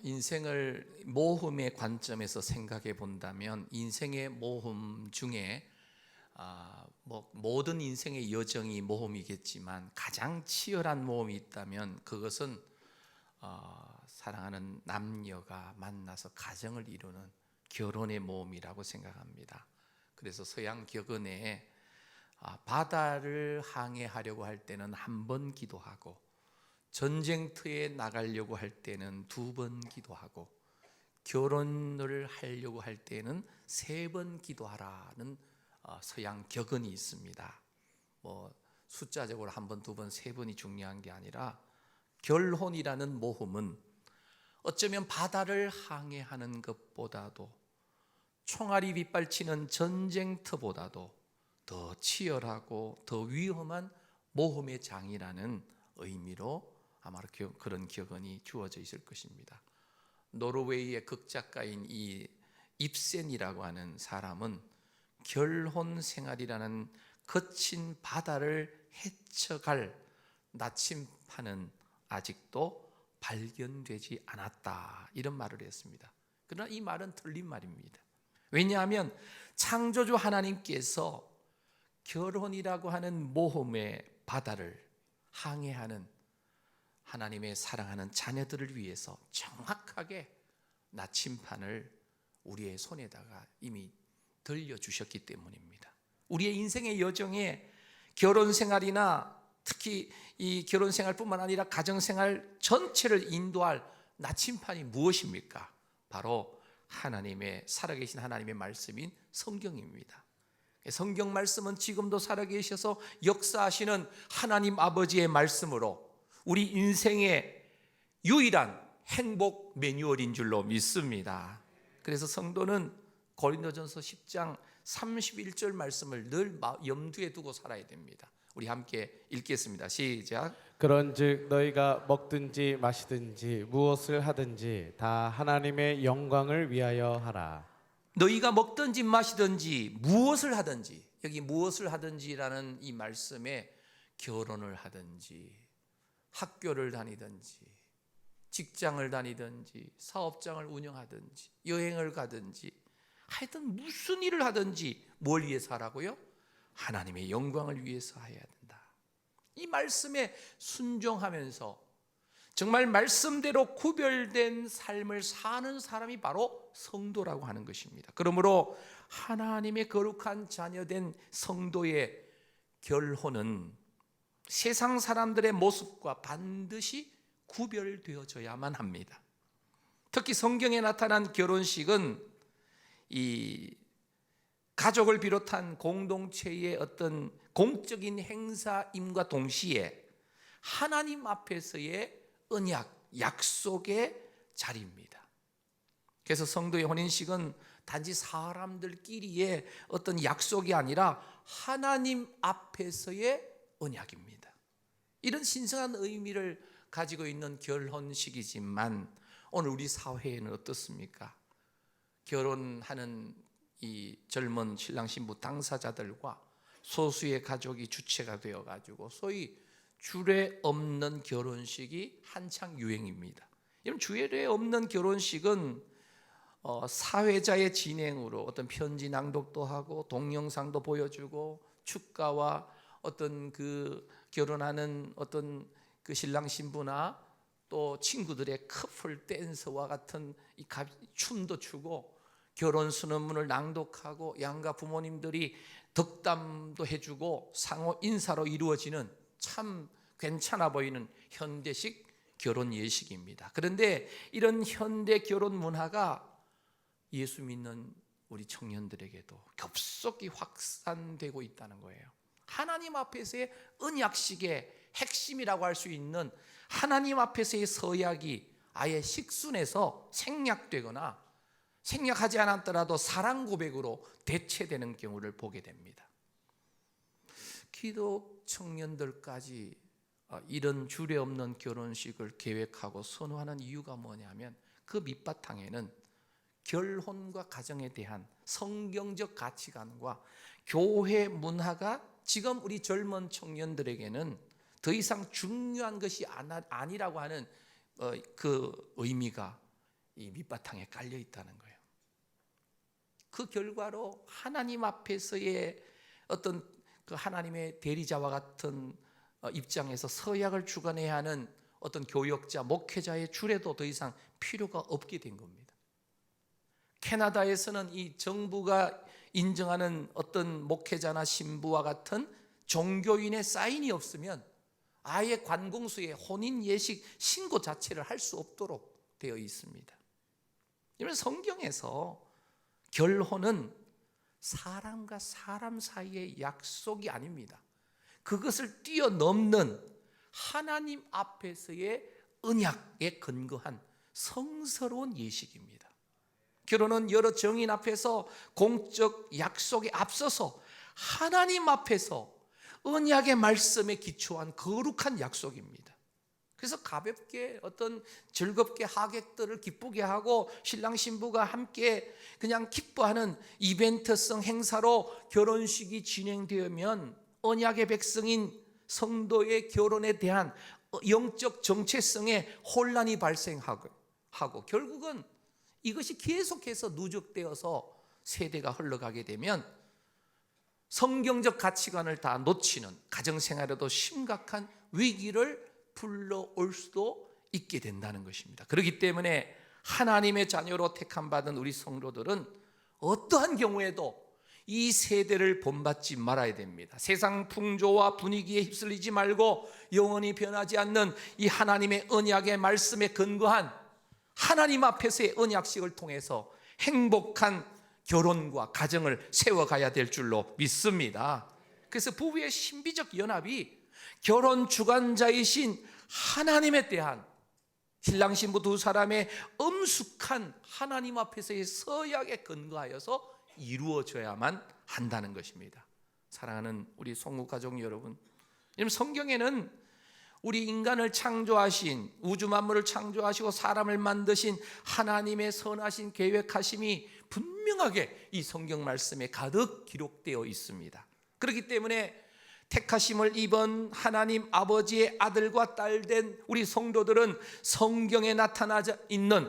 인생을 모험의 관점에서 생각해 본다면 인생의 모험 중에 모든 인생의 여정이 모험이겠지만 가장 치열한 모험이 있다면 그것은 사랑하는 남녀가 만나서 가정을 이루는 결혼의 모험이라고 생각합니다. 그래서 서양 격언에 바다를 항해하려고 할 때는 한 번 기도하고 전쟁터에 나가려고 할 때는 2번 기도하고 결혼을 하려고 할 때는 3번 기도하라는 서양 격언이 있습니다. 숫자적으로 1번, 2번, 3번이 중요한 게 아니라 결혼이라는 모험은 어쩌면 바다를 항해하는 것보다도 총알이 빗발치는 전쟁터보다도 더 치열하고 더 위험한 모험의 장이라는 의미로 아마 그런 격언이 주어져 있을 것입니다. 노르웨이의 극작가인 이 입센이라고 하는 사람은 결혼 생활이라는 거친 바다를 헤쳐갈 나침판은 아직도 발견되지 않았다, 이런 말을 했습니다. 그러나 이 말은 틀린 말입니다. 왜냐하면 창조주 하나님께서 결혼이라고 하는 모험의 바다를 항해하는 하나님의 사랑하는 자녀들을 위해서 정확하게 나침판을 우리의 손에다가 이미 들려주셨기 때문입니다. 우리의 인생의 여정에 결혼 생활이나 특히 이 결혼 생활뿐만 아니라 가정 생활 전체를 인도할 나침판이 무엇입니까? 바로 하나님의 살아계신 하나님의 말씀인 성경입니다. 성경 말씀은 지금도 살아계셔서 역사하시는 하나님 아버지의 말씀으로 우리 인생의 유일한 행복 매뉴얼인 줄로 믿습니다. 그래서 성도는 고린도전서 10장 31절 말씀을 늘 염두에 두고 살아야 됩니다. 우리 함께 읽겠습니다. 시작. 그런즉 너희가 먹든지 마시든지 무엇을 하든지 다 하나님의 영광을 위하여 하라. 너희가 먹든지 마시든지 무엇을 하든지, 여기 무엇을 하든지라는 이 말씀에 결혼을 하든지 학교를 다니든지 직장을 다니든지 사업장을 운영하든지 여행을 가든지 하여튼 무슨 일을 하든지 뭘 위해서 하라고요? 하나님의 영광을 위해서 해야 된다. 이 말씀에 순종하면서 정말 말씀대로 구별된 삶을 사는 사람이 바로 성도라고 하는 것입니다. 그러므로 하나님의 거룩한 자녀된 성도의 결혼은 세상 사람들의 모습과 반드시 구별되어져야만 합니다. 특히 성경에 나타난 결혼식은 이 가족을 비롯한 공동체의 어떤 공적인 행사임과 동시에 하나님 앞에서의 언약, 약속의 자리입니다. 그래서 성도의 혼인식은 단지 사람들끼리의 어떤 약속이 아니라 하나님 앞에서의 언약입니다. 이런 신성한 의미를 가지고 있는 결혼식이지만 오늘 우리 사회에는 어떻습니까? 결혼하는 이 젊은 신랑 신부 당사자들과 소수의 가족이 주체가 되어가지고 소위 주례 없는 결혼식이 한창 유행입니다. 여러분, 주례 없는 결혼식은 사회자의 진행으로 어떤 편지 낭독도 하고 동영상도 보여주고 축가와 어떤 그 결혼하는 어떤 그 신랑 신부나 또 친구들의 커플 댄스와 같은 이 춤도 추고 결혼 선언문을 낭독하고 양가 부모님들이 덕담도 해주고 상호 인사로 이루어지는 참 괜찮아 보이는 현대식 결혼 예식입니다. 그런데 이런 현대 결혼 문화가 예수 믿는 우리 청년들에게도 급속히 확산되고 있다는 거예요. 하나님 앞에서의 언약식의 핵심이라고 할 수 있는 하나님 앞에서의 서약이 아예 식순에서 생략되거나 생략하지 않았더라도 사랑 고백으로 대체되는 경우를 보게 됩니다. 기독 청년들까지 이런 주례 없는 결혼식을 계획하고 선호하는 이유가 뭐냐면 그 밑바탕에는 결혼과 가정에 대한 성경적 가치관과 교회 문화가 지금 우리 젊은 청년들에게는 더 이상 중요한 것이 아니라고 하는 그 의미가 이 밑바탕에 깔려 있다는 거예요. 그 결과로 하나님 앞에서의 어떤 그 하나님의 대리자와 같은 입장에서 서약을 주관해야 하는 어떤 교역자, 목회자의 주례도 더 이상 필요가 없게 된 겁니다. 캐나다에서는 이 정부가 인정하는 어떤 목회자나 신부와 같은 종교인의 사인이 없으면 아예 관공서에 혼인 예식 신고 자체를 할 수 없도록 되어 있습니다. 이런 성경에서 결혼은 사람과 사람 사이의 약속이 아닙니다. 그것을 뛰어넘는 하나님 앞에서의 언약에 근거한 성스러운 예식입니다. 결혼은 여러 정인 앞에서 공적 약속에 앞서서 하나님 앞에서 언약의 말씀에 기초한 거룩한 약속입니다. 그래서 가볍게 어떤 즐겁게 하객들을 기쁘게 하고 신랑 신부가 함께 그냥 기뻐하는 이벤트성 행사로 결혼식이 진행되면 언약의 백성인 성도의 결혼에 대한 영적 정체성에 혼란이 발생하고 결국은 이것이 계속해서 누적되어서 세대가 흘러가게 되면 성경적 가치관을 다 놓치는 가정생활에도 심각한 위기를 불러올 수도 있게 된다는 것입니다. 그렇기 때문에 하나님의 자녀로 택함받은 우리 성도들은 어떠한 경우에도 이 세대를 본받지 말아야 됩니다. 세상 풍조와 분위기에 휩쓸리지 말고 영원히 변하지 않는 이 하나님의 언약의 말씀에 근거한 하나님 앞에서의 언약식을 통해서 행복한 결혼과 가정을 세워가야 될 줄로 믿습니다. 그래서 부부의 신비적 연합이 결혼 주관자이신 하나님에 대한 신랑 신부 두 사람의 엄숙한 하나님 앞에서의 서약에 근거하여서 이루어져야만 한다는 것입니다. 사랑하는 우리 성국 가족 여러분, 성경에는 우리 인간을 창조하신, 우주 만물을 창조하시고 사람을 만드신 하나님의 선하신 계획하심이 분명하게 이 성경 말씀에 가득 기록되어 있습니다. 그렇기 때문에 택하심을 입은 하나님 아버지의 아들과 딸 된 우리 성도들은 성경에 나타나 있는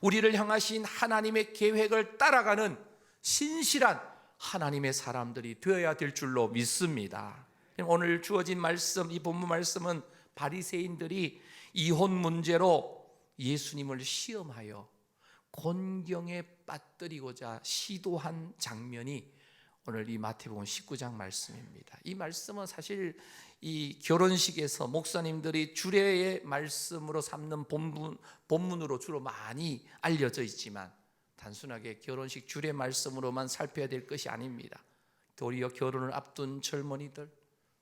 우리를 향하신 하나님의 계획을 따라가는 신실한 하나님의 사람들이 되어야 될 줄로 믿습니다. 오늘 주어진 말씀, 이 본문 말씀은 바리새인들이 이혼 문제로 예수님을 시험하여 곤경에 빠뜨리고자 시도한 장면이 오늘 이 마태복음 19장 말씀입니다. 이 말씀은 사실 이 결혼식에서 목사님들이 주례의 말씀으로 삼는 본문으로 주로 많이 알려져 있지만 단순하게 결혼식 주례 말씀으로만 살펴야 될 것이 아닙니다. 도리어 결혼을 앞둔 젊은이들,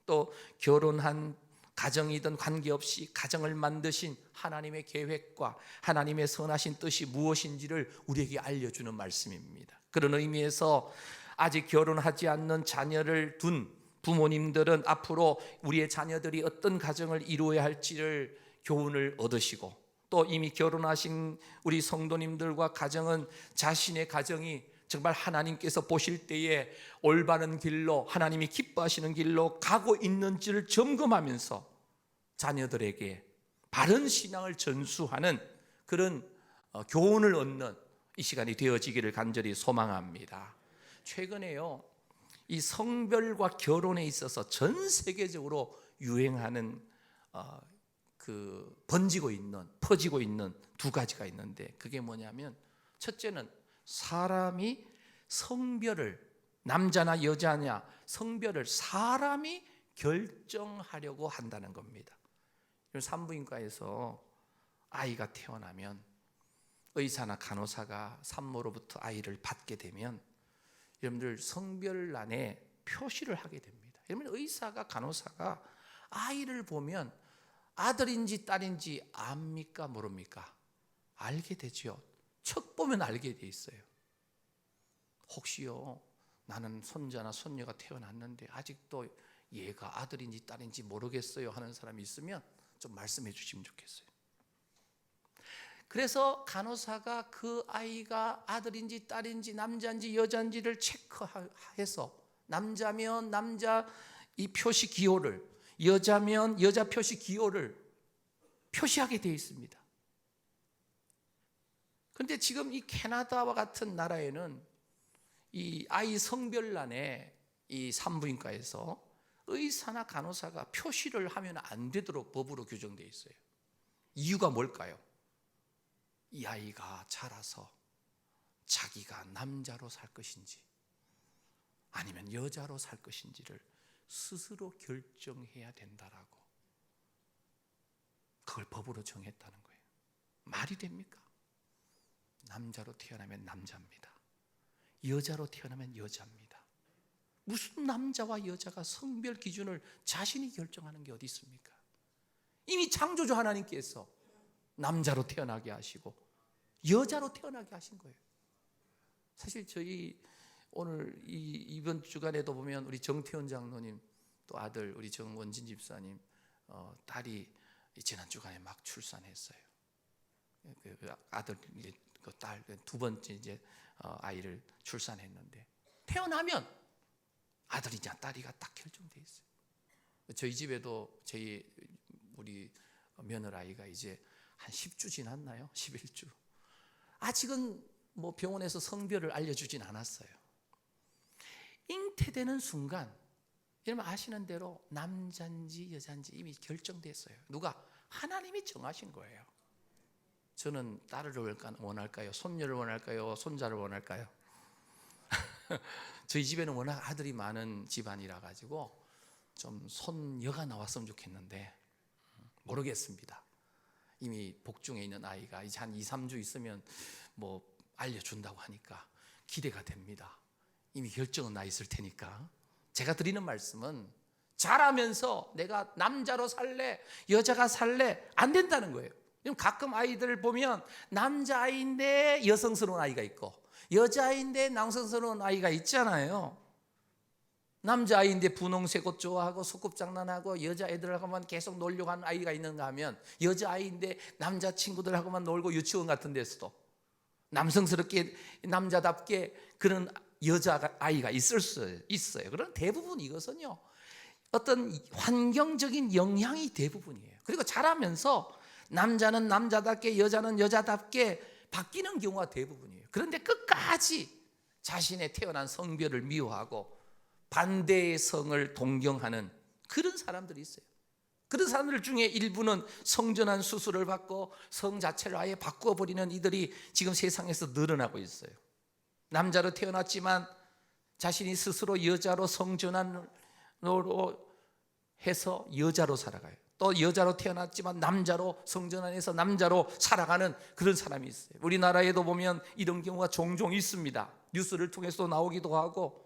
또 결혼한 가정이든 관계없이 가정을 만드신 하나님의 계획과 하나님의 선하신 뜻이 무엇인지를 우리에게 알려주는 말씀입니다. 그런 의미에서 아직 결혼하지 않는 자녀를 둔 부모님들은 앞으로 우리의 자녀들이 어떤 가정을 이루어야 할지를 교훈을 얻으시고, 또 이미 결혼하신 우리 성도님들과 가정은 자신의 가정이 정말 하나님께서 보실 때에 올바른 길로, 하나님이 기뻐하시는 길로 가고 있는지를 점검하면서 자녀들에게 바른 신앙을 전수하는 그런 교훈을 얻는 이 시간이 되어지기를 간절히 소망합니다. 최근에요, 이 성별과 결혼에 있어서 전 세계적으로 유행하는 퍼지고 있는 두 가지가 있는데, 그게 뭐냐면, 첫째는 사람이 성별을, 남자나 여자냐 성별을 사람이 결정하려고 한다는 겁니다. 산부인과에서 아이가 태어나면 의사나 간호사가 산모로부터 아이를 받게 되면 여러분들 성별란에 표시를 하게 됩니다. 여러분, 의사가 간호사가 아이를 보면 아들인지 딸인지 압니까 모릅니까? 알게 되죠. 척 보면 알게 돼 있어요. 혹시요, 나는 손자나 손녀가 태어났는데 아직도 얘가 아들인지 딸인지 모르겠어요 하는 사람이 있으면 좀 말씀해 주시면 좋겠어요. 그래서 간호사가 그 아이가 아들인지 딸인지 남자인지 여자인지를 체크해서 남자면 남자 이 표시 기호를, 여자면 여자 표시 기호를 표시하게 되어 있습니다. 그런데 지금 이 캐나다와 같은 나라에는 이 아이 성별란에 이 산부인과에서 의사나 간호사가 표시를 하면 안 되도록 법으로 규정되어 있어요. 이유가 뭘까요? 이 아이가 자라서 자기가 남자로 살 것인지 아니면 여자로 살 것인지를 스스로 결정해야 된다라고 그걸 법으로 정했다는 거예요. 말이 됩니까? 남자로 태어나면 남자입니다. 여자로 태어나면 여자입니다. 무슨 남자와 여자가 성별 기준을 자신이 결정하는 게 어디 있습니까? 이미 창조주 하나님께서 남자로 태어나게 하시고 여자로 태어나게 하신 거예요. 사실 저희 오늘 이번 주간에도 보면 우리 정태원 장로님 또 아들 우리 정원진 집사님 딸이 지난 주간에 막 출산했어요. 그 아들 이제 그 딸 두 번째 이제 아이를 출산했는데 태어나면 아들이냐 딸이가 딱 결정돼 있어요. 저희 집에도 우리 며느라이가 이제 한 10주 지났나요? 11주. 아직은 뭐 병원에서 성별을 알려주진 않았어요. 잉태되는 순간 여러분 아시는 대로 남자인지 여자인지 이미 결정됐어요. 누가? 하나님이 정하신 거예요. 저는 딸을 원할까요? 손녀를 원할까요? 손자를 원할까요? 저희 집에는 워낙 아들이 많은 집안이라 가지고 좀 손녀가 나왔으면 좋겠는데 모르겠습니다. 이미 복중에 있는 아이가 이제 한 2, 3주 있으면 뭐 알려준다고 하니까 기대가 됩니다. 이미 결정은 나 있을 테니까. 제가 드리는 말씀은 자라면서 내가 남자로 살래 여자가 살래 안 된다는 거예요. 가끔 아이들 보면 남자아이인데 여성스러운 아이가 있고 여자아이인데 남성스러운 아이가 있잖아요. 남자아이인데 분홍색 옷 좋아하고 소꿉장난하고 여자애들하고만 계속 놀려고 하는 아이가 있는가 하면 여자아이인데 남자친구들하고만 놀고 유치원 같은 데서도 남성스럽게 남자답게 그런 여자아이가 있을 수 있어요. 그런 대부분 이것은요 어떤 환경적인 영향이 대부분이에요. 그리고 자라면서 남자는 남자답게 여자는 여자답게 바뀌는 경우가 대부분이에요. 그런데 끝까지 자신의 태어난 성별을 미워하고 반대의 성을 동경하는 그런 사람들이 있어요. 그런 사람들 중에 일부는 성전환 수술을 받고 성 자체를 아예 바꿔버리는 이들이 지금 세상에서 늘어나고 있어요. 남자로 태어났지만 자신이 스스로 여자로 성전환으로 해서 여자로 살아가요. 또 여자로 태어났지만 남자로 성전환해서 남자로 살아가는 그런 사람이 있어요. 우리나라에도 보면 이런 경우가 종종 있습니다. 뉴스를 통해서 나오기도 하고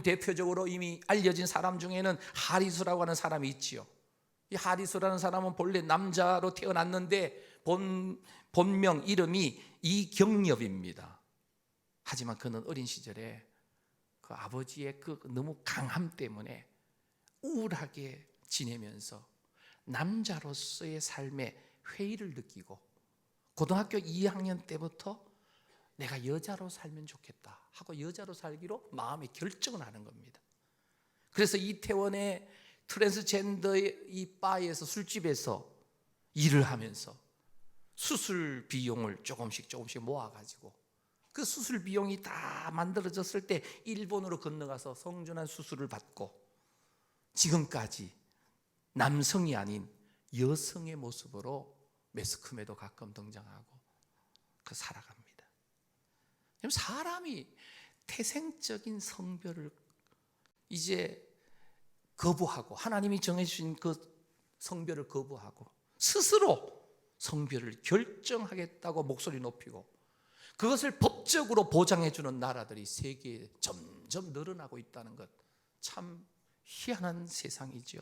대표적으로 이미 알려진 사람 중에는 하리수라고 하는 사람이 있지요. 이 하리수라는 사람은 본래 남자로 태어났는데 본명 이름이 이경엽입니다. 하지만 그는 어린 시절에 그 아버지의 그 너무 강함 때문에 우울하게 지내면서 남자로서의 삶에 회의를 느끼고 고등학교 2학년 때부터 내가 여자로 살면 좋겠다 하고 여자로 살기로 마음의 결정을 하는 겁니다. 그래서 이태원의 트랜스젠더의 이 바에서 술집에서 일을 하면서 수술 비용을 조금씩 모아가지고 그 수술 비용이 다 만들어졌을 때 일본으로 건너가서 성전환 수술을 받고 지금까지 남성이 아닌 여성의 모습으로 매스컴에도 가끔 등장하고 그 살아갑니다. 사람이 태생적인 성별을 이제 거부하고 하나님이 정해주신 그 성별을 거부하고 스스로 성별을 결정하겠다고 목소리 높이고 그것을 법적으로 보장해주는 나라들이 세계에 점점 늘어나고 있다는 것 참 희한한 세상이죠.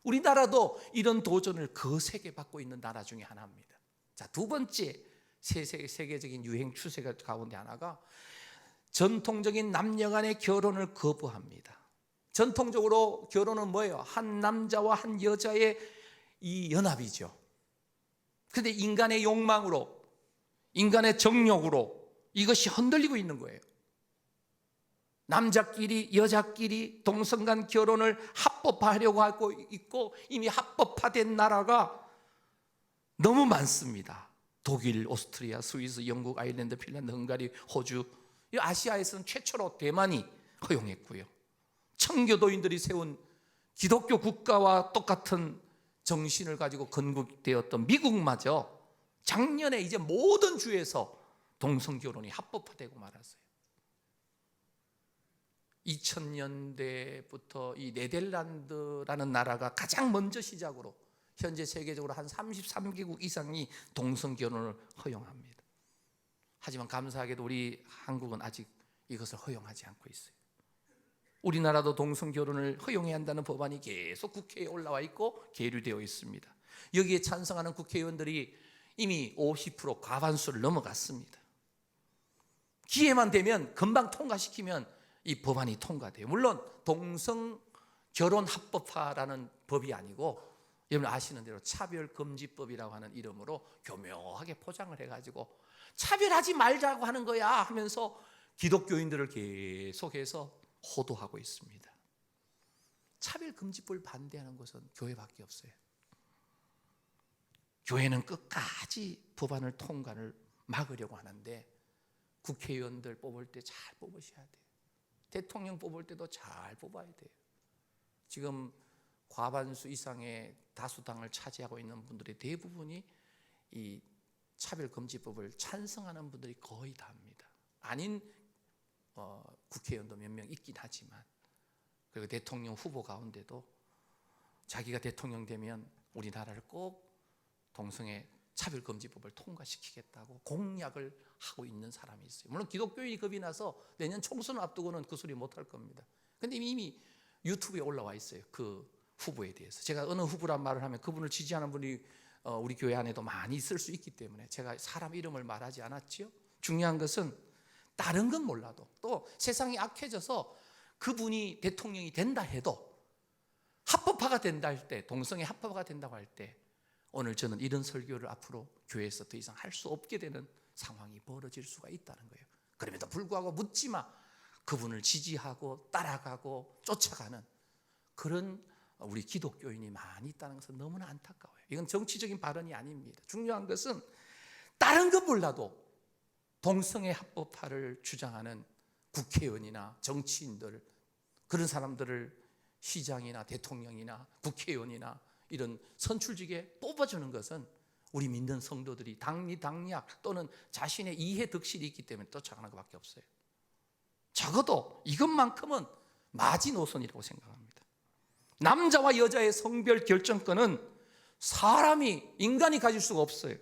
우리나라도 이런 도전을 거세게 받고 있는 나라 중에 하나입니다. 자, 두 번째 세계적인 유행 추세가 가운데 하나가 전통적인 남녀 간의 결혼을 거부합니다. 전통적으로 결혼은 뭐예요? 한 남자와 한 여자의 이 연합이죠. 그런데 인간의 욕망으로 인간의 정욕으로 이것이 흔들리고 있는 거예요. 남자끼리 여자끼리 동성간 결혼을 합법화하려고 하고 있고 이미 합법화된 나라가 너무 많습니다. 독일, 오스트리아, 스위스, 영국, 아일랜드, 핀란드, 헝가리, 호주, 이 아시아에서는 최초로 대만이 허용했고요. 청교도인들이 세운 기독교 국가와 똑같은 정신을 가지고 건국되었던 미국마저 작년에 이제 모든 주에서 동성결혼이 합법화되고 말았어요. 2000년대부터 이 네덜란드라는 나라가 가장 먼저 시작으로 현재 세계적으로 한 33개국 이상이 동성결혼을 허용합니다. 하지만 감사하게도 우리 한국은 아직 이것을 허용하지 않고 있어요. 우리나라도 동성결혼을 허용해야 한다는 법안이 계속 국회에 올라와 있고 계류되어 있습니다. 여기에 찬성하는 국회의원들이 이미 50% 과반수를 넘어갔습니다. 기회만 되면 금방 통과시키면 이 법안이 통과돼요. 물론 동성결혼 합법화라는 법이 아니고 여러분 아시는 대로 차별금지법이라고 하는 이름으로 교묘하게 포장을 해가지고 차별하지 말자고 하는 거야 하면서 기독교인들을 계속해서 호도하고 있습니다. 차별금지법을 반대하는 것은 교회밖에 없어요. 교회는 끝까지 법안을 통과를 막으려고 하는데 국회의원들 뽑을 때 잘 뽑으셔야 돼요. 대통령 뽑을 때도 잘 뽑아야 돼요. 지금 과반수 이상의 다수당을 차지하고 있는 분들의 대부분이 이 차별금지법을 찬성하는 분들이 거의 다입니다. 아닌 국회의원도 몇 명 있긴 하지만, 그리고 대통령 후보 가운데도 자기가 대통령 되면 우리나라를 꼭 동성애 차별금지법을 통과시키겠다고 공약을 하고 있는 사람이 있어요. 물론 기독교인이 겁이 나서 내년 총선을 앞두고는 그 소리 못할 겁니다. 근데 이미 유튜브에 올라와 있어요. 그 후보에 대해서. 제가 어느 후보란 말을 하면 그분을 지지하는 분이 우리 교회 안에도 많이 있을 수 있기 때문에 제가 사람 이름을 말하지 않았지요. 중요한 것은 다른 건 몰라도 또 세상이 악해져서 그분이 대통령이 된다 해도 합법화가 된다 할 때, 동성애 합법화가 된다고 할 때 오늘 저는 이런 설교를 앞으로 교회에서 더 이상 할 수 없게 되는 상황이 벌어질 수가 있다는 거예요. 그럼에도 불구하고 묻지 마. 그분을 지지하고 따라가고 쫓아가는 그런 우리 기독교인이 많이 있다는 것은 너무나 안타까워요. 이건 정치적인 발언이 아닙니다. 중요한 것은 다른 것 몰라도 동성애 합법화를 주장하는 국회의원이나 정치인들, 그런 사람들을 시장이나 대통령이나 국회의원이나 이런 선출직에 뽑아주는 것은 우리 믿는 성도들이 당리당략 또는 자신의 이해 덕실이 있기 때문에 쫓아가는 것밖에 없어요. 적어도 이것만큼은 마지노선이라고 생각합니다. 남자와 여자의 성별 결정권은 인간이 가질 수가 없어요.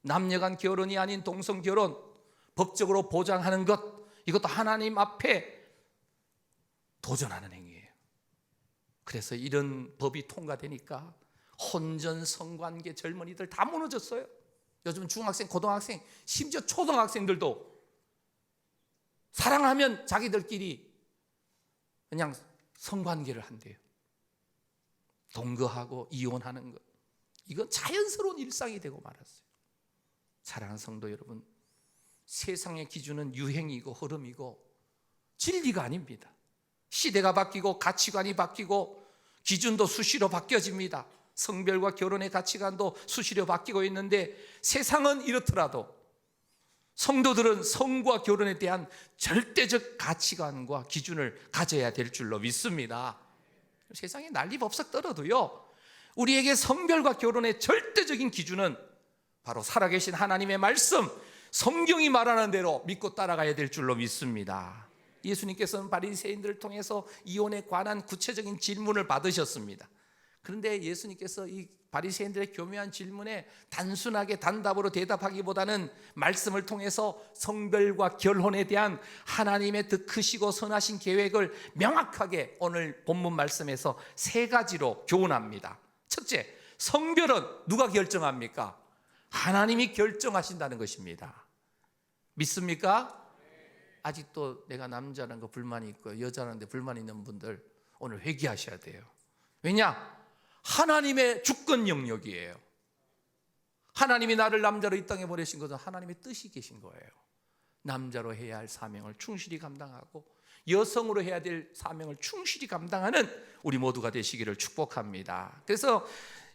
남녀간 결혼이 아닌 동성결혼 법적으로 보장하는 것, 이것도 하나님 앞에 도전하는 행위예요. 그래서 이런 법이 통과되니까 혼전 성관계 젊은이들 다 무너졌어요. 요즘 중학생, 고등학생, 심지어 초등학생들도 사랑하면 자기들끼리 그냥 성관계를 한대요. 동거하고 이혼하는 것, 이건 자연스러운 일상이 되고 말았어요. 사랑하는 성도 여러분, 세상의 기준은 유행이고 흐름이고 진리가 아닙니다. 시대가 바뀌고 가치관이 바뀌고 기준도 수시로 바뀌어집니다. 성별과 결혼의 가치관도 수시로 바뀌고 있는데 세상은 이렇더라도 성도들은 성과 결혼에 대한 절대적 가치관과 기준을 가져야 될 줄로 믿습니다. 세상에 난리법석 떨어도요, 우리에게 성별과 결혼의 절대적인 기준은 바로 살아계신 하나님의 말씀, 성경이 말하는 대로 믿고 따라가야 될 줄로 믿습니다. 예수님께서는 바리새인들을 통해서 이혼에 관한 구체적인 질문을 받으셨습니다. 그런데 예수님께서 이 바리새인들의 교묘한 질문에 단순하게 단답으로 대답하기보다는 말씀을 통해서 성별과 결혼에 대한 하나님의 더 크시고 선하신 계획을 명확하게 오늘 본문 말씀에서 3가지로 교훈합니다. 첫째, 성별은 누가 결정합니까? 하나님이 결정하신다는 것입니다. 믿습니까? 아직도 내가 남자라는 거 불만이 있고 여자라는데 불만이 있는 분들 오늘 회개하셔야 돼요. 왜냐? 하나님의 주권 영역이에요. 하나님이 나를 남자로 이 땅에 보내신 것은 하나님의 뜻이 계신 거예요. 남자로 해야 할 사명을 충실히 감당하고 여성으로 해야 될 사명을 충실히 감당하는 우리 모두가 되시기를 축복합니다. 그래서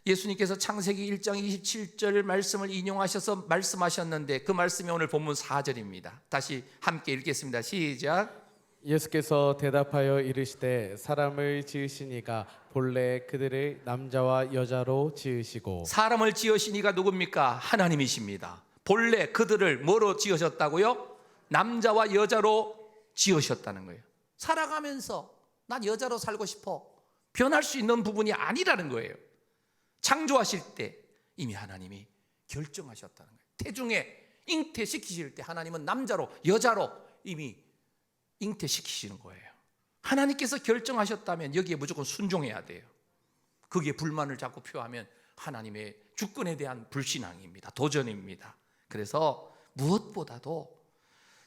예수님께서 창세기 1장 27절 말씀을 인용하셔서 말씀하셨는데 그 말씀이 오늘 본문 4절입니다. 다시 함께 읽겠습니다. 시작. 예수께서 대답하여 이르시되 사람을 지으시니가 본래 그들을 남자와 여자로 지으시고. 사람을 지으시니가 누굽니까? 하나님이십니다. 본래 그들을 뭐로 지으셨다고요? 남자와 여자로 지으셨다는 거예요. 살아가면서 난 여자로 살고 싶어, 변할 수 있는 부분이 아니라는 거예요. 창조하실 때 이미 하나님이 결정하셨다는 거예요. 태중에 잉태시키실 때 하나님은 남자로 여자로 이미 잉태시키시는 거예요. 하나님께서 결정하셨다면 여기에 무조건 순종해야 돼요. 거기에 불만을 자꾸 표하면 하나님의 주권에 대한 불신앙입니다. 도전입니다. 그래서 무엇보다도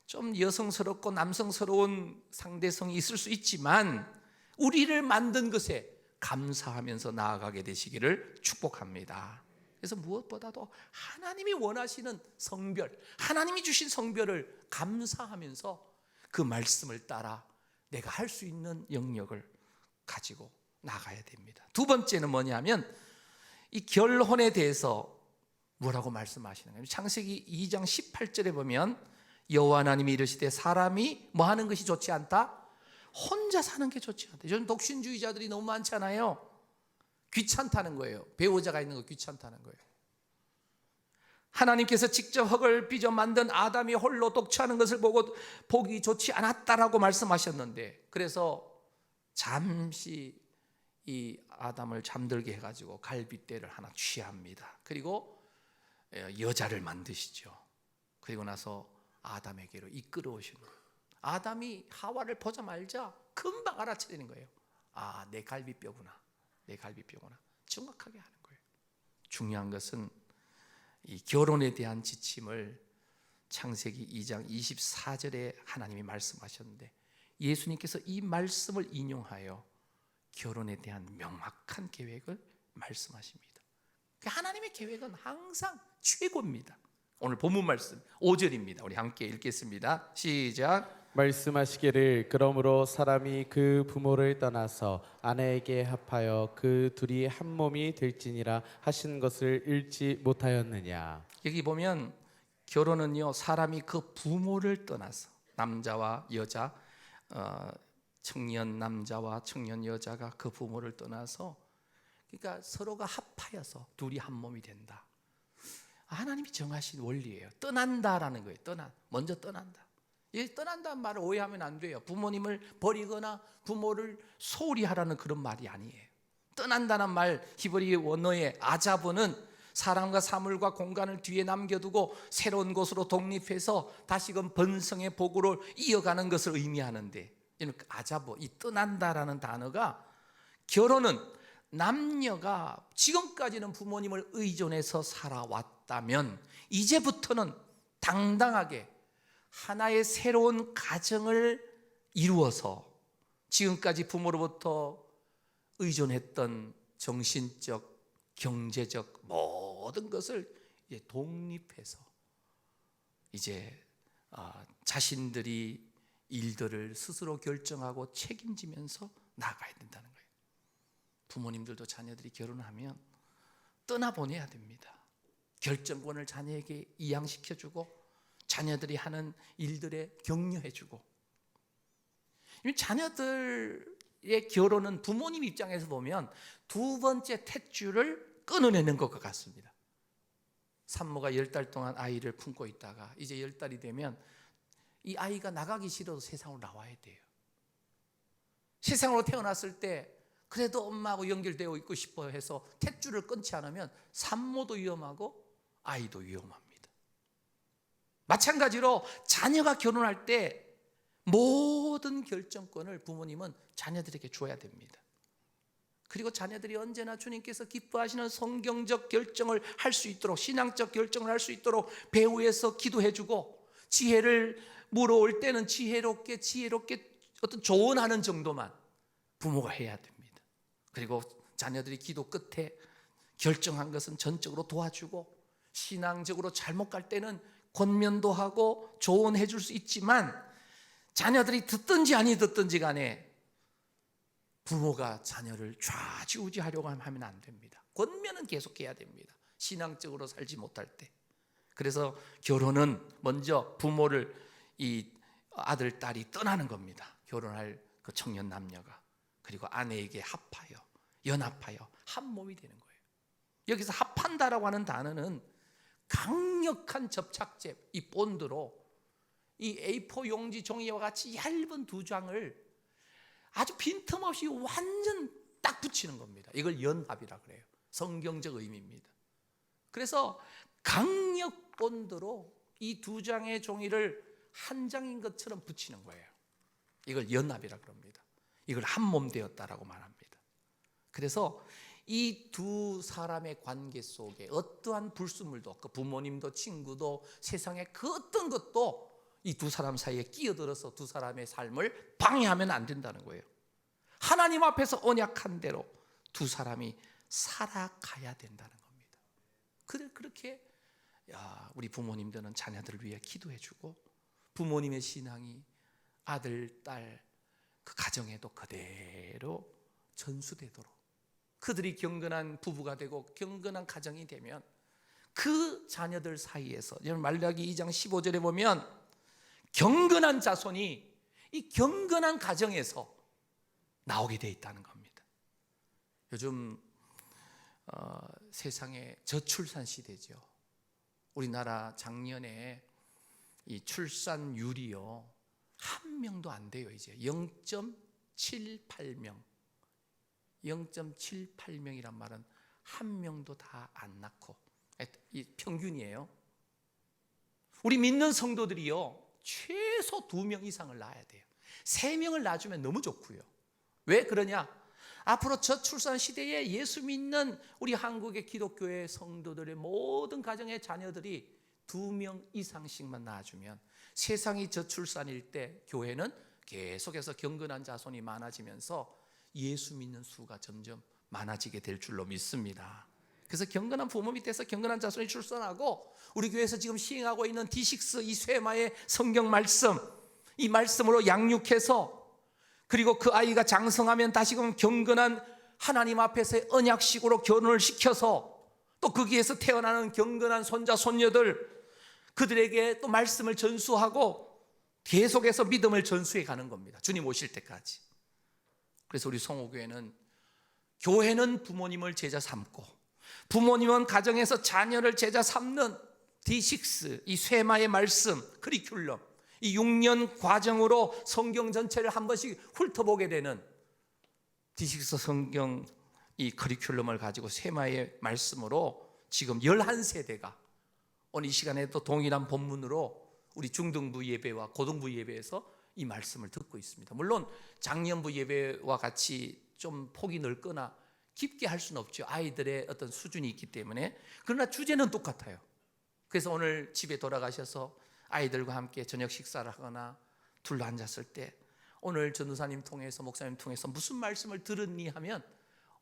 좀 여성스럽고 남성스러운 상대성이 있을 수 있지만 우리를 만든 것에 감사하면서 나아가게 되시기를 축복합니다. 그래서 무엇보다도 하나님이 원하시는 성별, 하나님이 주신 성별을 감사하면서 그 말씀을 따라 내가 할 수 있는 영역을 가지고 나가야 됩니다. 두 번째는 뭐냐면 이 결혼에 대해서 뭐라고 말씀하시는 거예요? 창세기 2장 18절에 보면 여호와 하나님이 이르시되 사람이 뭐 하는 것이 좋지 않다? 혼자 사는 게 좋지 않다. 요즘 독신주의자들이 너무 많잖아요. 귀찮다는 거예요. 배우자가 있는 거 귀찮다는 거예요. 하나님께서 직접 흙을 빚어 만든 아담이 홀로 독처하는 것을 보고 보기 좋지 않았다라고 말씀하셨는데, 그래서 잠시 이 아담을 잠들게 해가지고 갈빗대를 하나 취합니다. 그리고 여자를 만드시죠. 그리고 나서 아담에게로 이끌어 오시는 거예요. 아담이 하와를 보자마자 금방 알아차리는 거예요. 아, 내 갈비뼈구나, 내 갈비뼈구나. 정확하게 하는 거예요. 중요한 것은 이 결혼에 대한 지침을 창세기 2장 24절에 하나님이 말씀하셨는데 예수님께서 이 말씀을 인용하여 결혼에 대한 명확한 계획을 말씀하십니다. 하나님의 계획은 항상 최고입니다. 오늘 본문 말씀 5절입니다. 우리 함께 읽겠습니다. 시작. 말씀하시기를 그러므로 사람이 그 부모를 떠나서 아내에게 합하여 그 둘이 한 몸이 될지니라 하신 것을 읽지 못하였느냐. 여기 보면 결혼은요, 사람이 그 부모를 떠나서 남자와 여자, 청년 남자와 청년 여자가 그 부모를 떠나서, 그러니까 서로가 합하여서 둘이 한 몸이 된다. 하나님이 정하신 원리예요. 떠난다라는 거예요. 먼저 떠난다. 이 떠난다는 말을 오해하면 안 돼요. 부모님을 버리거나 부모를 소홀히 하라는 그런 말이 아니에요. 떠난다는 말, 히브리 원어의 아자브는 사람과 사물과 공간을 뒤에 남겨두고 새로운 곳으로 독립해서 다시금 번성의 복으로 이어가는 것을 의미하는데, 아자브, 이 떠난다라는 단어가, 결혼은 남녀가 지금까지는 부모님을 의존해서 살아왔다면 이제부터는 당당하게 하나의 새로운 가정을 이루어서 지금까지 부모로부터 의존했던 정신적, 경제적 모든 것을 이제 독립해서 이제 자신들이 일들을 스스로 결정하고 책임지면서 나가야 된다는 거예요. 부모님들도 자녀들이 결혼하면 떠나보내야 됩니다. 결정권을 자녀에게 이양시켜주고 자녀들이 하는 일들에 격려해주고. 자녀들의 결혼은 부모님 입장에서 보면 두 번째 탯줄을 끊어내는 것과 같습니다. 산모가 10달 동안 아이를 품고 있다가 이제 10달이 되면 이 아이가 나가기 싫어도 세상으로 나와야 돼요. 세상으로 태어났을 때 그래도 엄마하고 연결되어 있고 싶어 해서 탯줄을 끊지 않으면 산모도 위험하고 아이도 위험합니다. 마찬가지로 자녀가 결혼할 때 모든 결정권을 부모님은 자녀들에게 줘야 됩니다. 그리고 자녀들이 언제나 주님께서 기뻐하시는 성경적 결정을 할 수 있도록, 신앙적 결정을 할 수 있도록 배후에서 기도해주고, 지혜를 물어올 때는 지혜롭게 어떤 조언하는 정도만 부모가 해야 됩니다. 그리고 자녀들이 기도 끝에 결정한 것은 전적으로 도와주고, 신앙적으로 잘못 갈 때는 권면도 하고 조언해 줄 수 있지만, 자녀들이 듣든지 아니 듣든지 간에 부모가 자녀를 좌지우지하려고 하면 안 됩니다. 권면은 계속해야 됩니다. 신앙적으로 살지 못할 때. 그래서 결혼은 먼저 부모를 이 아들, 딸이 떠나는 겁니다. 결혼할 그 청년 남녀가. 그리고 아내에게 합하여, 연합하여 한 몸이 되는 거예요. 여기서 합한다라고 하는 단어는 강력한 접착제, 이 본드로 이 A4 용지 종이와 같이 얇은 두 장을 아주 빈틈없이 완전 딱 붙이는 겁니다. 이걸 연합이라 그래요. 성경적 의미입니다. 그래서 강력 본드로 이 두 장의 종이를 한 장인 것처럼 붙이는 거예요. 이걸 연합이라 그럽니다. 이걸 한 몸 되었다라고 말합니다. 그래서 이 두 사람의 관계 속에 어떠한 불순물도 없고 부모님도 친구도 세상의 그 어떤 것도 이 두 사람 사이에 끼어들어서 두 사람의 삶을 방해하면 안 된다는 거예요. 하나님 앞에서 언약한 대로 두 사람이 살아가야 된다는 겁니다. 그렇게 우리 부모님들은 자녀들을 위해 기도해주고 부모님의 신앙이 아들, 딸 그 가정에도 그대로 전수되도록 그들이 경건한 부부가 되고 경건한 가정이 되면 그 자녀들 사이에서 말라기 2장 15절에 보면 경건한 자손이 이 경건한 가정에서 나오게 돼 있다는 겁니다. 요즘 세상에 저출산 시대죠. 우리나라 작년에 이 출산율이요 한 명도 안 돼요. 이제 0.78명 0.78명이란 말은 한 명도 다 안 낳고 이 평균이에요. 우리 믿는 성도들이요 최소 2명 이상을 낳아야 돼요. 3명을 낳아주면 너무 좋고요. 왜 그러냐? 앞으로 저출산 시대에 예수 믿는 우리 한국의 기독교의 성도들의 모든 가정의 자녀들이 2명 이상씩만 낳아주면 세상이 저출산일 때 교회는 계속해서 경건한 자손이 많아지면서 예수 믿는 수가 점점 많아지게 될 줄로 믿습니다. 그래서 경건한 부모 밑에서 경건한 자손이 출산하고 우리 교회에서 지금 시행하고 있는 D6 이 쇠마의 성경 말씀 이 말씀으로 양육해서 그리고 그 아이가 장성하면 다시금 경건한 하나님 앞에서의 언약식으로 결혼을 시켜서 또 거기에서 태어나는 경건한 손자 손녀들 그들에게 또 말씀을 전수하고 계속해서 믿음을 전수해 가는 겁니다. 주님 오실 때까지. 그래서 우리 성호교회는 교회는 부모님을 제자 삼고 부모님은 가정에서 자녀를 제자 삼는 D6 이 쇠마의 말씀 커리큘럼 이 6년 과정으로 성경 전체를 한 번씩 훑어보게 되는 D6 성경 이 커리큘럼을 가지고 쇠마의 말씀으로 지금 11세대가 오늘 이 시간에도 동일한 본문으로 우리 중등부 예배와 고등부 예배에서 이 말씀을 듣고 있습니다. 물론 장년부 예배와 같이 좀 폭이 넓거나 깊게 할 수는 없죠. 아이들의 어떤 수준이 있기 때문에. 그러나 주제는 똑같아요. 그래서 오늘 집에 돌아가셔서 아이들과 함께 저녁 식사를 하거나 둘러 앉았을 때 오늘 전도사님 통해서 목사님 통해서 무슨 말씀을 들었니 하면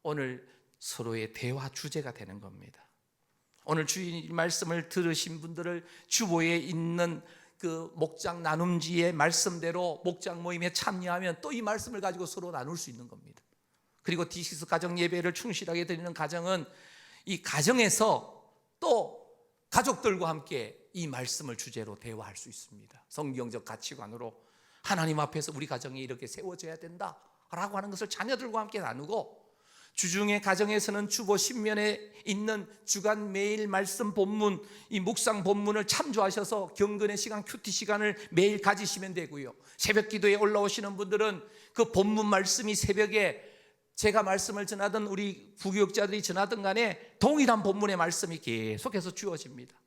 오늘 서로의 대화 주제가 되는 겁니다. 오늘 주일 말씀을 들으신 분들을 주보에 있는 그 목장 나눔지의 말씀대로 목장 모임에 참여하면 또 이 말씀을 가지고 서로 나눌 수 있는 겁니다. 그리고 D6 가정 예배를 충실하게 드리는 가정은 이 가정에서 또 가족들과 함께 이 말씀을 주제로 대화할 수 있습니다. 성경적 가치관으로 하나님 앞에서 우리 가정이 이렇게 세워져야 된다라고 하는 것을 자녀들과 함께 나누고 주중에 가정에서는 주보 신면에 있는 주간 매일 말씀 본문 이 묵상 본문을 참조하셔서 경건의 시간 큐티 시간을 매일 가지시면 되고요. 새벽 기도에 올라오시는 분들은 그 본문 말씀이 새벽에 제가 말씀을 전하든 우리 부교육자들이 전하든 간에 동일한 본문의 말씀이 계속해서 주어집니다.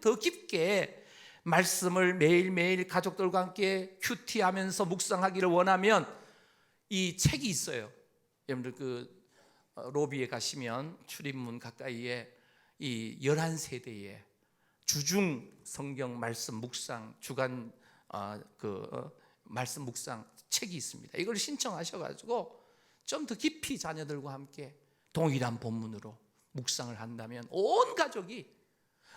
더 깊게 말씀을 매일매일 가족들과 함께 큐티하면서 묵상하기를 원하면 이 책이 있어요. 여러분들 그 로비에 가시면 출입문 가까이에 이 11세대의 주중 성경 말씀 묵상 주간 말씀 묵상 책이 있습니다. 이걸 신청하셔가지고 좀 더 깊이 자녀들과 함께 동일한 본문으로 묵상을 한다면 온 가족이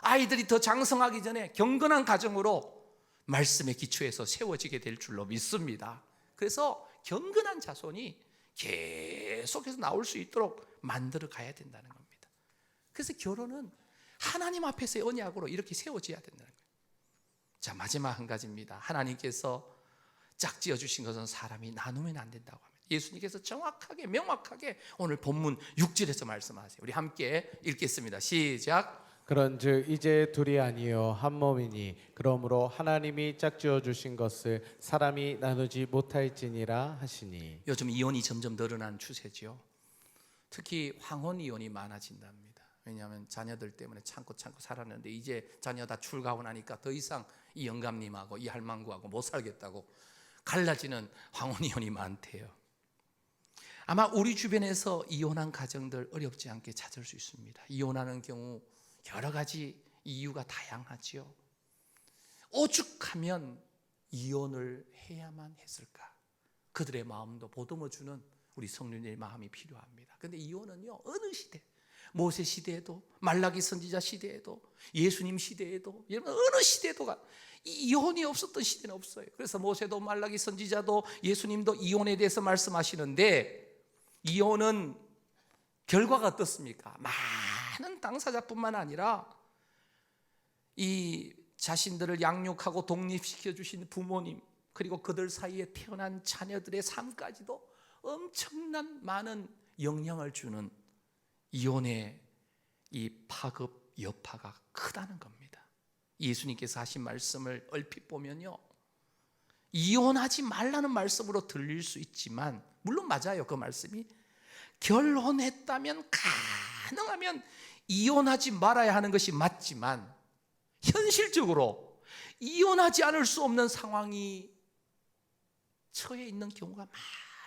아이들이 더 장성하기 전에 경건한 가정으로 말씀의 기초에서 세워지게 될 줄로 믿습니다. 그래서 경건한 자손이 계속해서 나올 수 있도록 만들어 가야 된다는 겁니다. 그래서 결혼은 하나님 앞에서의 언약으로 이렇게 세워져야 된다는 거예요. 자, 마지막 한 가지입니다. 하나님께서 짝지어 주신 것은 사람이 나누면 안 된다고 합니다. 예수님께서 정확하게 명확하게 오늘 본문 6절에서 말씀하세요. 우리 함께 읽겠습니다. 시작. 그런즉 이제 둘이 아니요 한 몸이니 그러므로 하나님이 짝지어 주신 것을 사람이 나누지 못할지니라 하시니. 요즘 이혼이 점점 늘어나는 추세죠. 특히 황혼 이혼이 많아진답니다. 왜냐하면 자녀들 때문에 참고 살았는데 이제 자녀 다 출가하고 나니까 더 이상 이 영감님하고 이 할망구하고 못 살겠다고 갈라지는 황혼 이혼이 많대요. 아마 우리 주변에서 이혼한 가정들 어렵지 않게 찾을 수 있습니다. 이혼하는 경우 여러 가지 이유가 다양하지요. 오죽하면 이혼을 해야만 했을까? 그들의 마음도 보듬어주는 우리 성령님의 마음이 필요합니다. 그런데 이혼은요, 어느 시대, 모세 시대에도, 말라기 선지자 시대에도, 예수님 시대에도, 여러분 어느 시대도 이혼이 없었던 시대는 없어요. 그래서 모세도 말라기 선지자도 예수님도 이혼에 대해서 말씀하시는데, 이혼은 결과가 어떻습니까? 많은 당사자뿐만 아니라 이 자신들을 양육하고 독립시켜 주신 부모님, 그리고 그들 사이에 태어난 자녀들의 삶까지도 엄청난 많은 영향을 주는 이혼의 이 파급 여파가 크다는 겁니다. 예수님께서 하신 말씀을 얼핏 보면요, 이혼하지 말라는 말씀으로 들릴 수 있지만, 물론 맞아요. 그 말씀이 결혼했다면 가능하면 이혼하지 말아야 하는 것이 맞지만, 현실적으로 이혼하지 않을 수 없는 상황이 처해 있는 경우가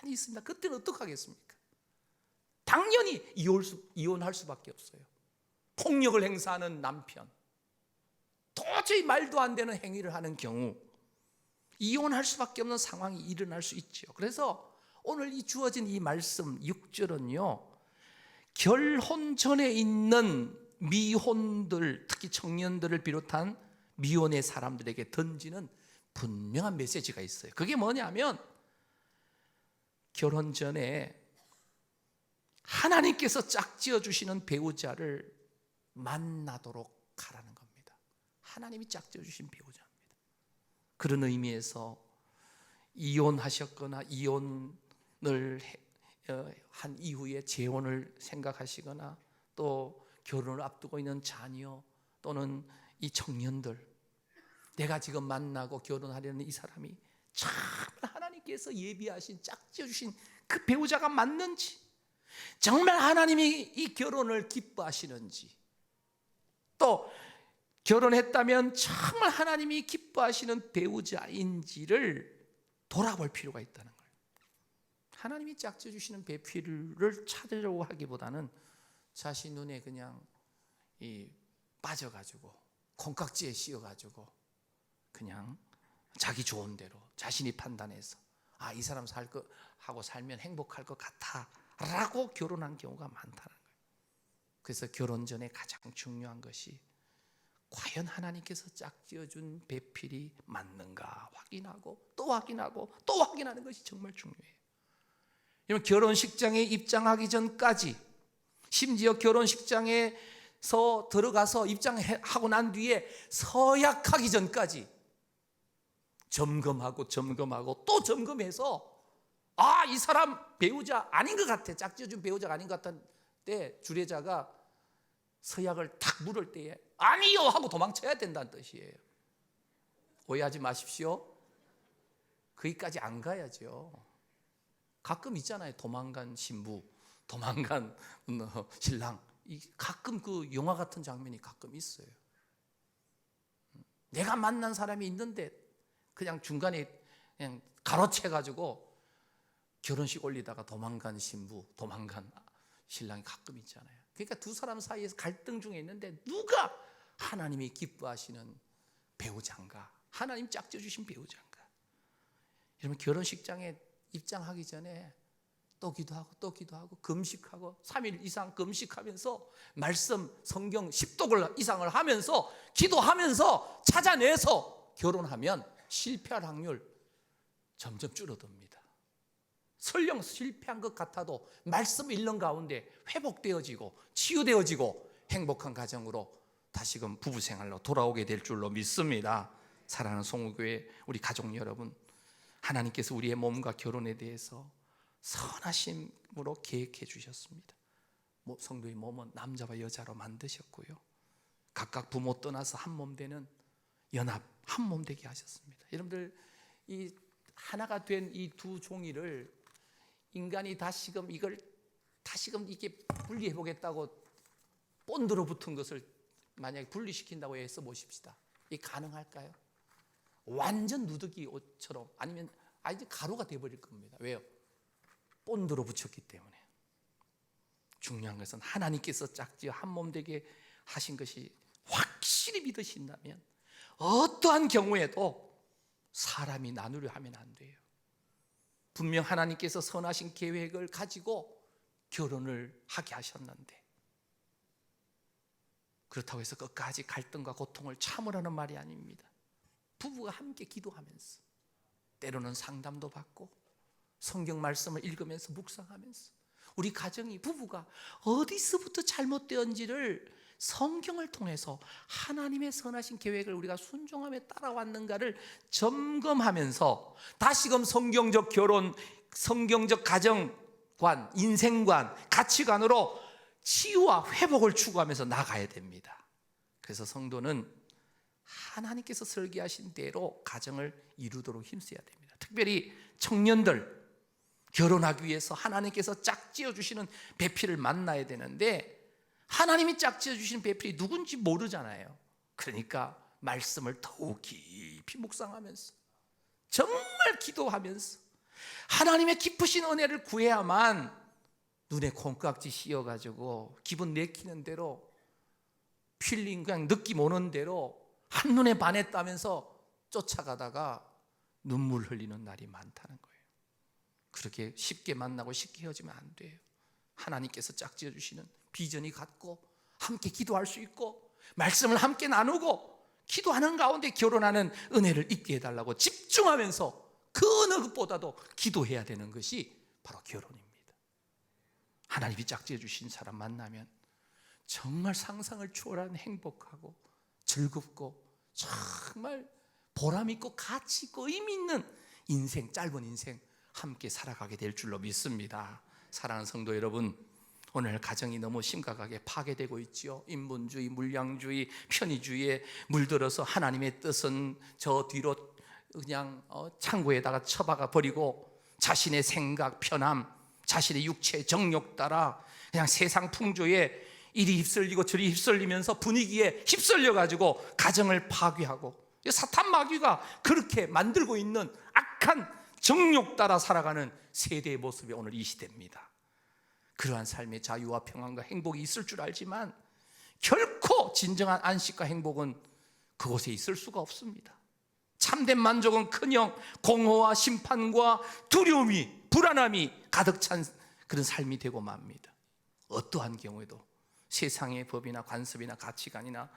많이 있습니다. 그때는 어떻게 하겠습니까? 당연히 이혼할 수밖에 없어요. 폭력을 행사하는 남편, 도저히 말도 안 되는 행위를 하는 경우 이혼할 수밖에 없는 상황이 일어날 수 있죠. 그래서 오늘 이 주어진 이 말씀 6절은요, 결혼 전에 있는 미혼들, 특히 청년들을 비롯한 미혼의 사람들에게 던지는 분명한 메시지가 있어요. 그게 뭐냐면, 결혼 전에 하나님께서 짝지어 주시는 배우자를 만나도록 하라는 겁니다. 하나님이 짝지어 주신 배우자입니다. 그런 의미에서 이혼하셨거나 이혼을 한 이후에 재혼을 생각하시거나 또 결혼을 앞두고 있는 자녀 또는 이 청년들, 내가 지금 만나고 결혼하려는 이 사람이 정말 하나님께서 예비하신 짝지어 주신 그 배우자가 맞는지, 정말 하나님이 이 결혼을 기뻐하시는지, 또 결혼했다면 정말 하나님이 기뻐하시는 배우자인지를 돌아볼 필요가 있다는 거예요. 하나님이 짝지어 주시는 배필을 찾으려고 하기보다는 자신 눈에 그냥 빠져가지고 콩깍지에 씌어가지고 그냥 자기 좋은 대로 자신이 판단해서 이 사람 하고 살면 행복할 것 같아 라고 결혼한 경우가 많다는 거예요. 그래서 결혼 전에 가장 중요한 것이 과연 하나님께서 짝지어준 배필이 맞는가 확인하고 또 확인하고 또 확인하는 것이 정말 중요해요. 여러분, 결혼식장에 입장하기 전까지, 심지어 결혼식장에서 들어가서 입장하고 난 뒤에 서약하기 전까지 점검하고 또 점검해서 이 사람 배우자 아닌 것 같아, 짝지어준 배우자가 아닌 것 같은데 주례자가 서약을 탁 물을 때에 아니요 하고 도망쳐야 된다는 뜻이에요. 오해하지 마십시오. 거기까지 안 가야죠. 가끔 있잖아요, 도망간 신부, 도망간 신랑. 가끔 그 영화 같은 장면이 가끔 있어요. 내가 만난 사람이 있는데 그냥 중간에 그냥 가로채가지고 결혼식 올리다가 도망간 신부, 도망간 신랑이 가끔 있잖아요. 그러니까 두 사람 사이에서 갈등 중에 있는데 누가 하나님이 기뻐하시는 배우자인가, 하나님 짝지어 주신 배우자인가. 여러분, 결혼식장에 입장하기 전에 또 기도하고 금식하고 3일 이상 금식하면서 말씀 성경 10독을 이상을 하면서 기도하면서 찾아내서 결혼하면 실패할 확률 점점 줄어듭니다. 설령 실패한 것 같아도 말씀 읽는 가운데 회복되어지고 치유되어지고 행복한 가정으로 다시금 부부 생활로 돌아오게 될 줄로 믿습니다. 사랑하는 송우교회 우리 가족 여러분, 하나님께서 우리의 몸과 결혼에 대해서 선하심으로 계획해 주셨습니다. 성도의 몸은 남자와 여자로 만드셨고요, 각각 부모 떠나서 한 몸 되는 연합, 한 몸 되게 하셨습니다. 여러분들, 이 하나가 된 이 두 종이를 인간이 다시금 이게 분리해 보겠다고 본드로 붙은 것을 만약에 분리시킨다고 해서 보십시다. 이게 가능할까요? 완전 누더기 옷처럼, 아니면 이제 가루가 돼버릴 겁니다. 왜요? 본드로 붙였기 때문에. 중요한 것은 하나님께서 짝지어 한 몸 되게 하신 것이 확실히 믿으신다면 어떠한 경우에도 사람이 나누려 하면 안 돼요. 분명 하나님께서 선하신 계획을 가지고 결혼을 하게 하셨는데, 그렇다고 해서 끝까지 갈등과 고통을 참으라는 말이 아닙니다. 부부가 함께 기도하면서, 때로는 상담도 받고 성경 말씀을 읽으면서 묵상하면서, 우리 가정이, 부부가 어디서부터 잘못되었는지를 성경을 통해서 하나님의 선하신 계획을 우리가 순종하며 따라왔는가를 점검하면서 다시금 성경적 결혼, 성경적 가정관, 인생관, 가치관으로 치유와 회복을 추구하면서 나가야 됩니다. 그래서 성도는 하나님께서 설계하신 대로 가정을 이루도록 힘써야 됩니다. 특별히 청년들, 결혼하기 위해서 하나님께서 짝지어 주시는 배필을 만나야 되는데, 하나님이 짝지어 주시는 배필이 누군지 모르잖아요. 그러니까 말씀을 더욱 깊이 묵상하면서, 정말 기도하면서 하나님의 깊으신 은혜를 구해야만 눈에 콩깍지 씌어가지고 기분 내키는 대로, 필링 그냥 느낌 오는 대로 한눈에 반했다면서 쫓아가다가 눈물 흘리는 날이 많다는 거예요. 그렇게 쉽게 만나고 쉽게 헤어지면 안 돼요. 하나님께서 짝지어 주시는 비전이 같고 함께 기도할 수 있고 말씀을 함께 나누고 기도하는 가운데 결혼하는 은혜를 입게 해달라고 집중하면서 그 어느 것보다도 기도해야 되는 것이 바로 결혼입니다. 하나님이 짝지어 주신 사람 만나면 정말 상상을 초월한 행복하고 즐겁고 정말 보람 있고 가치 있고 의미 있는 인생, 짧은 인생 함께 살아가게 될 줄로 믿습니다. 사랑하는 성도 여러분, 오늘 가정이 너무 심각하게 파괴되고 있지요. 인본주의, 물량주의, 편의주의에 물들어서 하나님의 뜻은 저 뒤로 그냥 창고에다가 처박아 버리고 자신의 생각, 편함, 자신의 육체 정욕 따라 그냥 세상 풍조에 이리 휩쓸리고 저리 휩쓸리면서 분위기에 휩쓸려 가지고 가정을 파괴하고, 사탄 마귀가 그렇게 만들고 있는 악한 정욕 따라 살아가는 세대의 모습이 오늘 이 시대입니다. 그러한 삶의 자유와 평안과 행복이 있을 줄 알지만 결코 진정한 안식과 행복은 그곳에 있을 수가 없습니다. 참된 만족은 커녕 공허와 심판과 두려움이, 불안함이 가득 찬 그런 삶이 되고 맙니다. 어떠한 경우에도 세상의 법이나 관습이나 가치관이나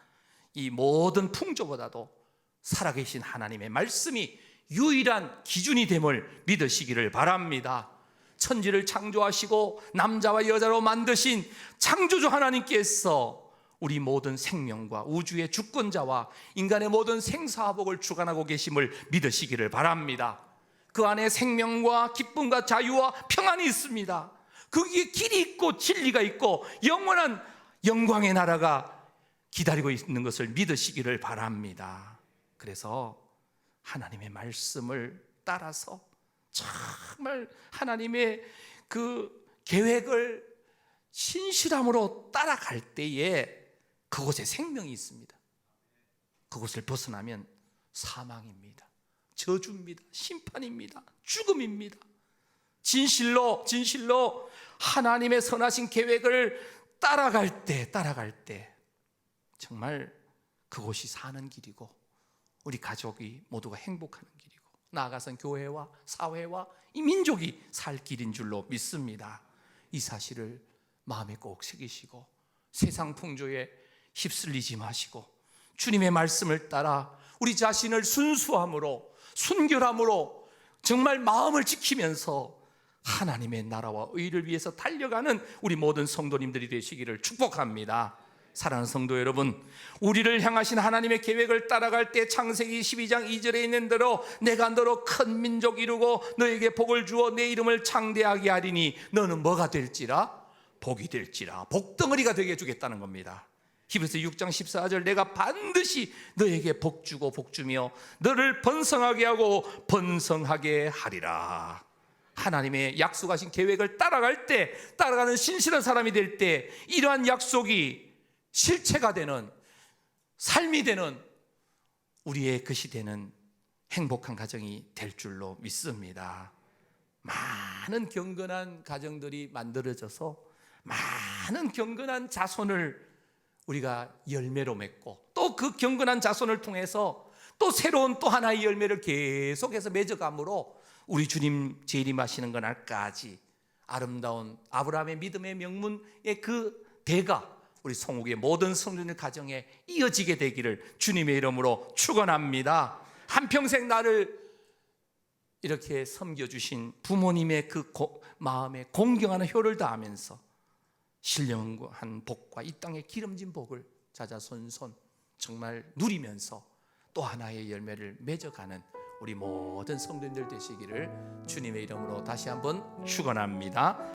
이 모든 풍조보다도 살아계신 하나님의 말씀이 유일한 기준이 됨을 믿으시기를 바랍니다. 천지를 창조하시고 남자와 여자로 만드신 창조주 하나님께서 우리 모든 생명과 우주의 주권자와 인간의 모든 생사화복을 주관하고 계심을 믿으시기를 바랍니다. 그 안에 생명과 기쁨과 자유와 평안이 있습니다. 거기에 길이 있고 진리가 있고 영원한 영광의 나라가 기다리고 있는 것을 믿으시기를 바랍니다. 그래서 하나님의 말씀을 따라서 정말 하나님의 그 계획을 신실함으로 따라갈 때에 그곳에 생명이 있습니다. 그곳을 벗어나면 사망입니다. 저주입니다. 심판입니다. 죽음입니다. 진실로 하나님의 선하신 계획을 따라갈 때 정말 그곳이 사는 길이고 우리 가족이 모두가 행복하는 길이고 나아가선 교회와 사회와 이 민족이 살 길인 줄로 믿습니다. 이 사실을 마음에 꼭 새기시고 세상 풍조에 휩쓸리지 마시고 주님의 말씀을 따라 우리 자신을 순수함으로 순결함으로 정말 마음을 지키면서 하나님의 나라와 의를 위해서 달려가는 우리 모든 성도님들이 되시기를 축복합니다. 사랑하는 성도 여러분, 우리를 향하신 하나님의 계획을 따라갈 때 창세기 12장 2절에 있는 대로 내가 너로 큰 민족 이루고 너에게 복을 주어 내 이름을 창대하게 하리니 너는 뭐가 될지라? 복이 될지라. 복덩어리가 되게 해주겠다는 겁니다. 히브리서 6장 14절 내가 반드시 너에게 복 주고 복 주며 너를 번성하게 하고 번성하게 하리라. 하나님의 약속하신 계획을 따라갈 때, 따라가는 신실한 사람이 될 때 이러한 약속이 실체가 되는, 삶이 되는 우리의 것이 되는 행복한 가정이 될 줄로 믿습니다. 많은 경건한 가정들이 만들어져서 많은 경건한 자손을 우리가 열매로 맺고 또 그 경건한 자손을 통해서 또 새로운 또 하나의 열매를 계속해서 맺어감으로 우리 주님 재림하시는 그날까지 아름다운 아브라함의 믿음의 명문의 그 대가 우리 송욱의 모든 성도들 가정에 이어지게 되기를 주님의 이름으로 축원합니다. 한평생 나를 이렇게 섬겨주신 부모님의 그 마음에 공경하는 효를 다하면서 신령한 복과 이 땅의 기름진 복을 자자손손 정말 누리면서 또 하나의 열매를 맺어가는 우리 모든 성도님들 되시기를 주님의 이름으로 다시 한번 축원합니다.